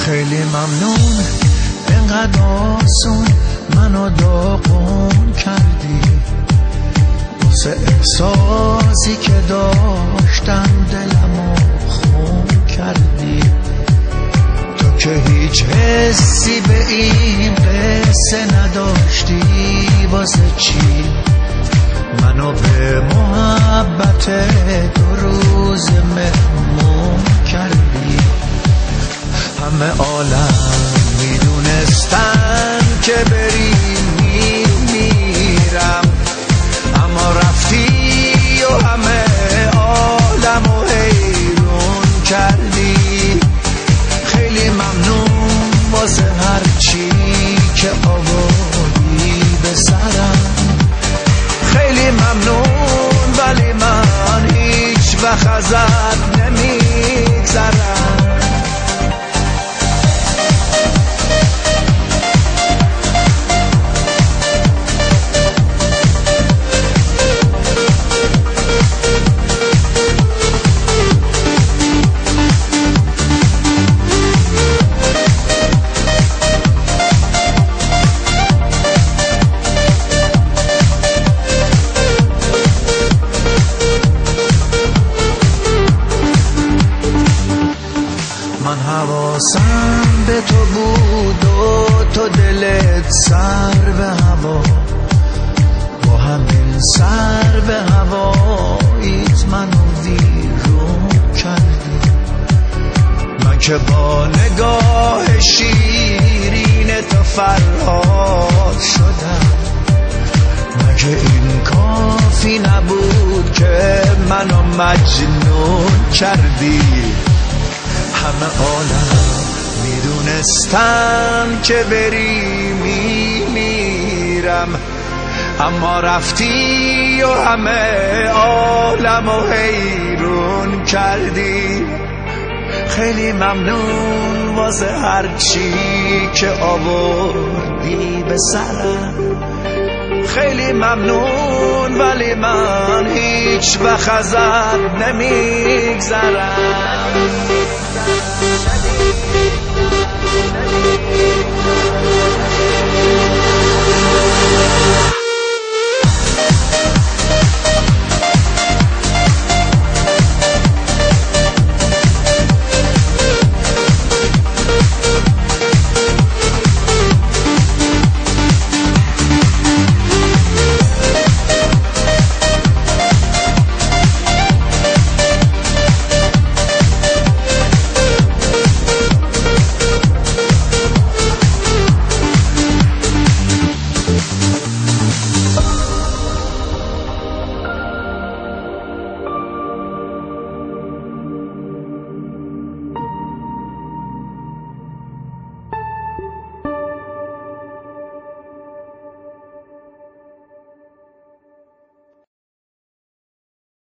خیلی ممنون انقدر آسون منو داغون کردی، واسه احساسی که داشتم دلمو خون کردی. تو که هیچ حسی به این قصه نداشتی، واسه چی منو به محبت 2 روز مهمون کردی؟ همه عالم میدونستن که بری میمیرم، اما رفتی و همه عالمو حیرون کردی. خیلی ممنون واسه هر چی که آوردی به سرم، خیلی ممنون ولی من هیچ وقت ازت نمیگذرم. من حواسم به تو بود و تو دلت سر به هوا، با همین سر به هواییت منو ویرون کردی. من که با نگاه شیرین تو فرهاد شدم، مگه این کافی نبود که منو مجنون کردی؟ همه عالم میدونستم که بری میمیرم، اما رفتی و همه عالمو حیرون کردی. خیلی ممنون واسه هر چی که آوردی به سرم، خیلی ممنون ولی من هیچ وقت ازت نمیگذرم.